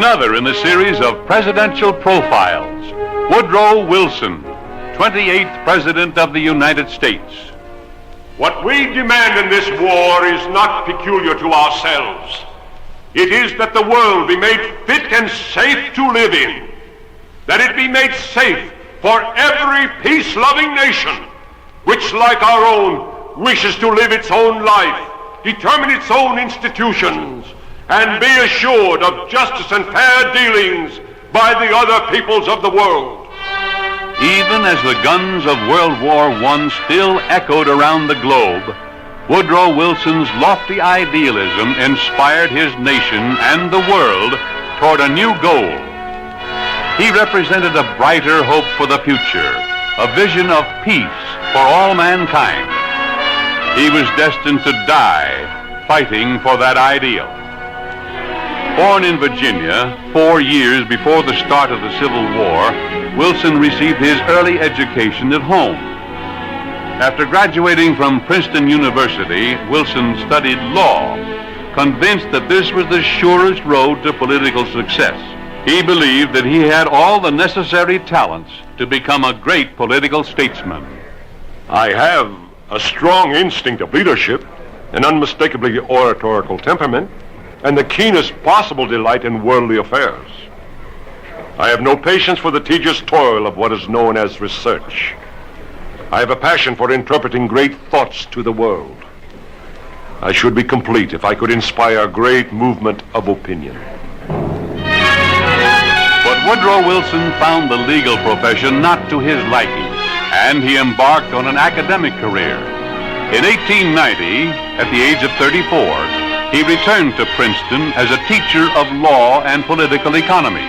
another in the series of presidential profiles, Woodrow Wilson, 28th President of the United States. What we demand in this war is not peculiar to ourselves. It is that the world be made fit and safe to live in, that it be made safe for every peace-loving nation, which, like our own, wishes to live its own life, determine its own institutions, and be assured of justice and fair dealings by the other peoples of the world. Even as the guns of World War I still echoed around the globe, Woodrow Wilson's lofty idealism inspired his nation and the world toward a new goal. He represented a brighter hope for the future, a vision of peace for all mankind. He was destined to die fighting for that ideal. Born in Virginia 4 years before the start of the Civil War, Wilson received his early education at home. After graduating from Princeton University, Wilson studied law, convinced that this was the surest road to political success. He believed that he had all the necessary talents to become a great political statesman. I have a strong instinct of leadership, an unmistakably oratorical temperament, and the keenest possible delight in worldly affairs. I have no patience for the tedious toil of what is known as research. I have a passion for interpreting great thoughts to the world. I should be complete if I could inspire a great movement of opinion. But Woodrow Wilson found the legal profession not to his liking, and he embarked on an academic career. In 1890, at the age of 34, he returned to Princeton as a teacher of law and political economy.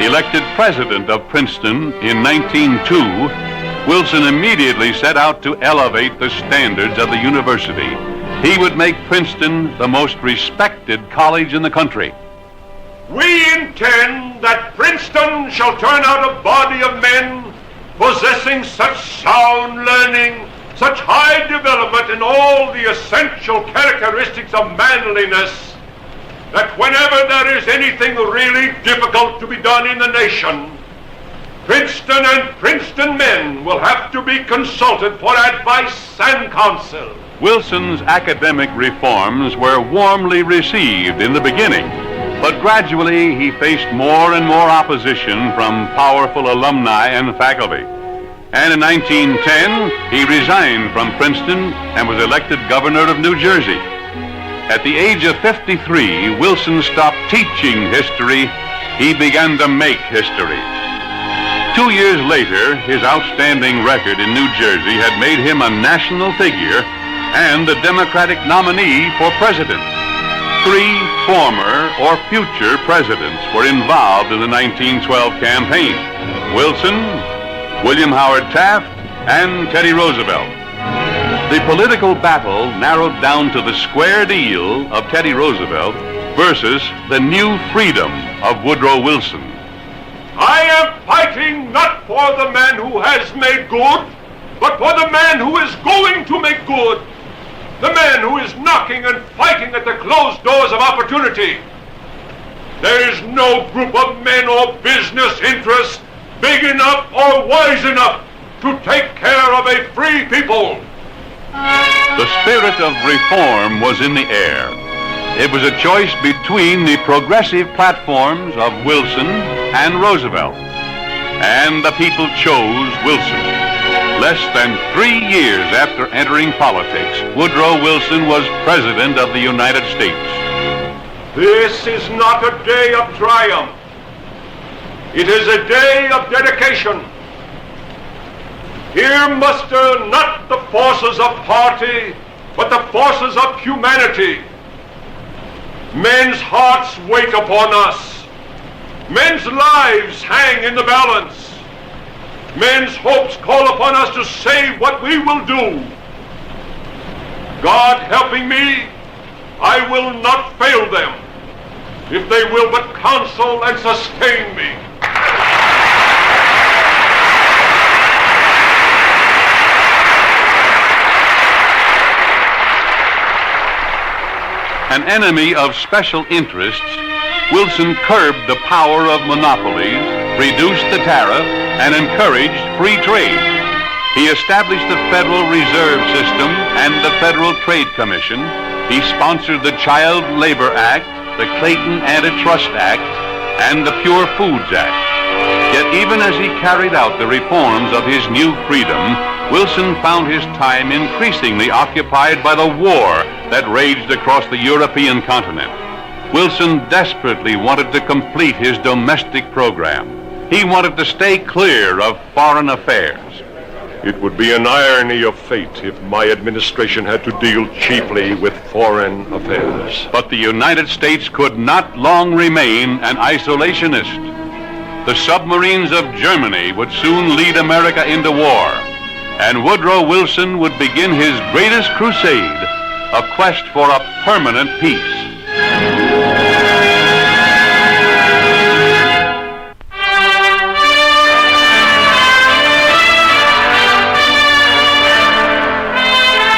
Elected president of Princeton in 1902, Wilson immediately set out to elevate the standards of the university. He would make Princeton the most respected college in the country. We intend that Princeton shall turn out a body of men possessing such sound learning, such high development in all the essential characteristics of manliness, that whenever there is anything really difficult to be done in the nation, Princeton and Princeton men will have to be consulted for advice and counsel. Wilson's academic reforms were warmly received in the beginning, but gradually he faced more and more opposition from powerful alumni and faculty. And in 1910, he resigned from Princeton and was elected governor of New Jersey. At the age of 53, Wilson stopped teaching history. He began to make history. 2 years later, his outstanding record in New Jersey had made him a national figure and the Democratic nominee for president. 3 former or future presidents were involved in the 1912 campaign: Wilson, William Howard Taft, and Teddy Roosevelt. The political battle narrowed down to the square deal of Teddy Roosevelt versus the new freedom of Woodrow Wilson. I am fighting not for the man who has made good, but for the man who is going to make good. The man who is knocking and fighting at the closed doors of opportunity. There is no group of men or business interests big enough or wise enough to take care of a free people. The spirit of reform was in the air. It was a choice between the progressive platforms of Wilson and Roosevelt. And the people chose Wilson. Less than 3 years after entering politics, Woodrow Wilson was President of the United States. This is not a day of triumph. It is a day of dedication. Here muster not the forces of party, but the forces of humanity. Men's hearts wait upon us. Men's lives hang in the balance. Men's hopes call upon us to say what we will do. God helping me, I will not fail them, if they will but counsel and sustain me. An enemy of special interests, Wilson curbed the power of monopolies, reduced the tariff, and encouraged free trade. He established the Federal Reserve System and the Federal Trade Commission. He sponsored the Child Labor Act, the Clayton Antitrust Act, and the Pure Foods Act. Yet even as he carried out the reforms of his new freedom, Wilson found his time increasingly occupied by the war that raged across the European continent. Wilson desperately wanted to complete his domestic program. He wanted to stay clear of foreign affairs. It would be an irony of fate if my administration had to deal chiefly with foreign affairs. But the United States could not long remain an isolationist. The submarines of Germany would soon lead America into war, and Woodrow Wilson would begin his greatest crusade, a quest for a permanent peace.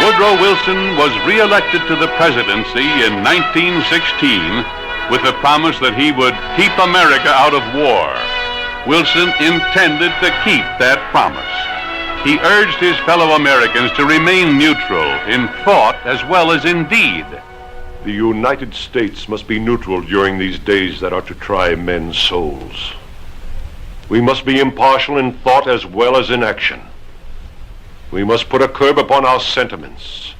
Woodrow Wilson was re-elected to the presidency in 1916 with the promise that he would keep America out of war. Wilson intended to keep that promise. He urged his fellow Americans to remain neutral in thought as well as in deed. The United States must be neutral during these days that are to try men's souls. We must be impartial in thought as well as in action. We must put a curb upon our sentiments,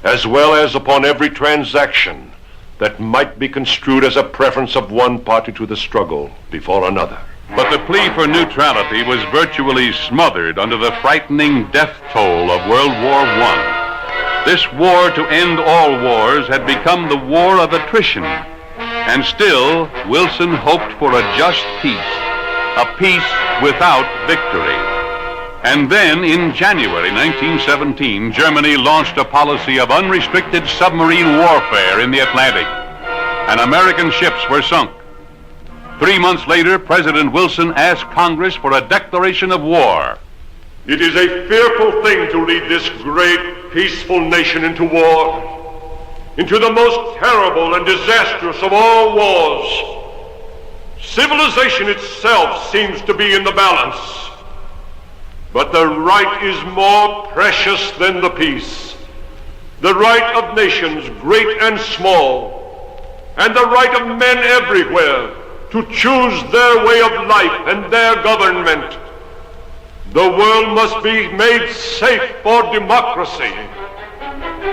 as well as upon every transaction that might be construed as a preference of one party to the struggle before another. But the plea for neutrality was virtually smothered under the frightening death toll of World War I. This war to end all wars had become the war of attrition, and still Wilson hoped for a just peace, a peace without victory. And then, in January 1917, Germany launched a policy of unrestricted submarine warfare in the Atlantic, and American ships were sunk. 3 months later, President Wilson asked Congress for a declaration of war. It is a fearful thing to lead this great, peaceful nation into war, into the most terrible and disastrous of all wars. Civilization itself seems to be in the balance. But the right is more precious than the peace. The right of nations, great and small, and the right of men everywhere to choose their way of life and their government. The world must be made safe for democracy.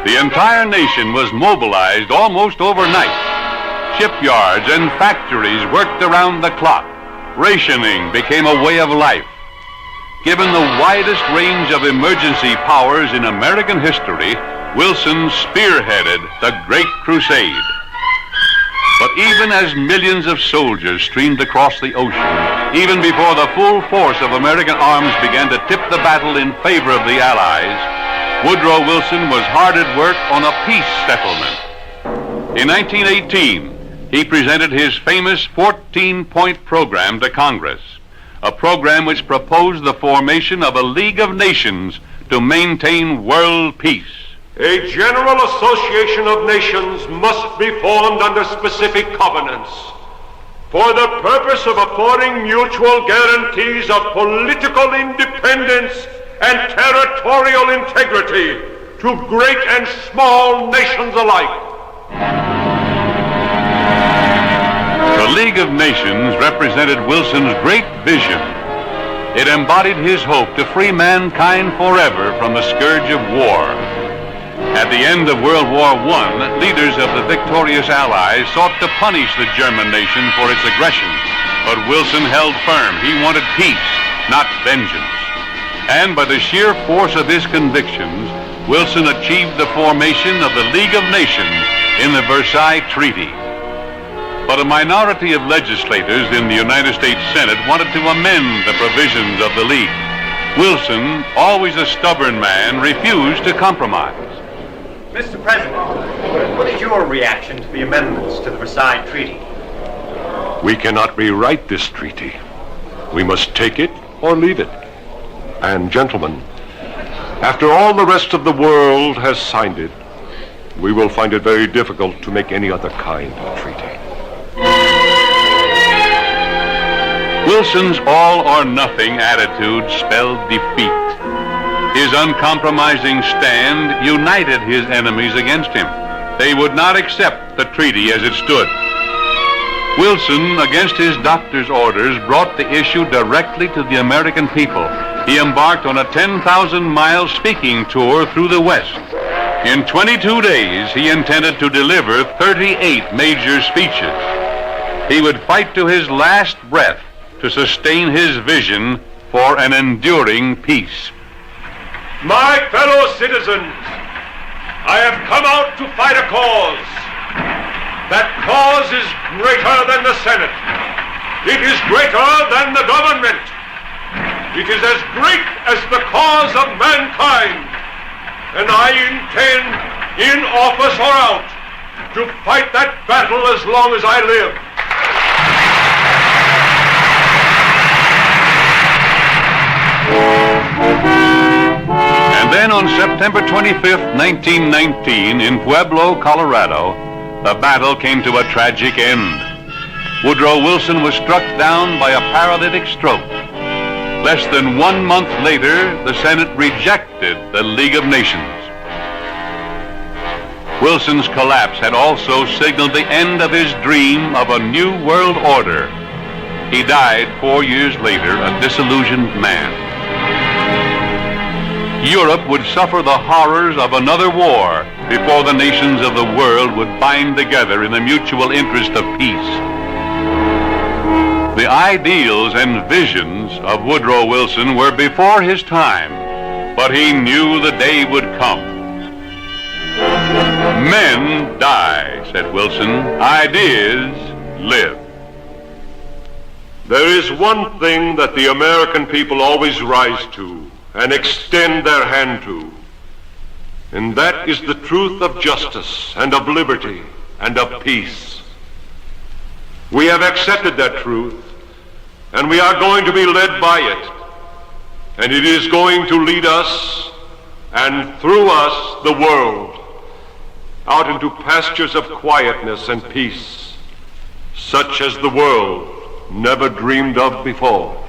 The entire nation was mobilized almost overnight. Shipyards and factories worked around the clock. Rationing became a way of life. Given the widest range of emergency powers in American history, Wilson spearheaded the Great Crusade. But even as millions of soldiers streamed across the ocean, even before the full force of American arms began to tip the battle in favor of the Allies, Woodrow Wilson was hard at work on a peace settlement. In 1918, he presented his famous 14-point program to Congress, a program which proposed the formation of a League of Nations to maintain world peace. A general association of nations must be formed under specific covenants for the purpose of affording mutual guarantees of political independence and territorial integrity to great and small nations alike. The League of Nations represented Wilson's great vision. It embodied his hope to free mankind forever from the scourge of war. At the end of World War I, leaders of the victorious Allies sought to punish the German nation for its aggression. But Wilson held firm. He wanted peace, not vengeance. And by the sheer force of his convictions, Wilson achieved the formation of the League of Nations in the Versailles Treaty. But a minority of legislators in the United States Senate wanted to amend the provisions of the League. Wilson, always a stubborn man, refused to compromise. Mr. President, what is your reaction to the amendments to the Versailles Treaty? We cannot rewrite this treaty. We must take it or leave it. And gentlemen, after all the rest of the world has signed it, we will find it very difficult to make any other kind of treaty. Wilson's all-or-nothing attitude spelled defeat. His uncompromising stand united his enemies against him. They would not accept the treaty as it stood. Wilson, against his doctor's orders, brought the issue directly to the American people. He embarked on a 10,000-mile speaking tour through the West. In 22 days, he intended to deliver 38 major speeches. He would fight to his last breath to sustain his vision for an enduring peace. My fellow citizens, I have come out to fight a cause. That cause is greater than the Senate. It is greater than the government. It is as great as the cause of mankind. And I intend, in office or out, to fight that battle as long as I live. And then on September 25th, 1919, in Pueblo, Colorado, the battle came to a tragic end. Woodrow Wilson was struck down by a paralytic stroke. Less than 1 month later, the Senate rejected the League of Nations. Wilson's collapse had also signaled the end of his dream of a new world order. He died 4 years later, a disillusioned man. Europe would suffer the horrors of another war before the nations of the world would bind together in the mutual interest of peace. The ideals and visions of Woodrow Wilson were before his time, but he knew the day would come. Men die, said Wilson. Ideas live. There is one thing that the American people always rise to and extend their hand to, and that is the truth of justice and of liberty and of peace. We have accepted that truth, and we are going to be led by it, and it is going to lead us, and through us, the world, out into pastures of quietness and peace, such as the world never dreamed of before.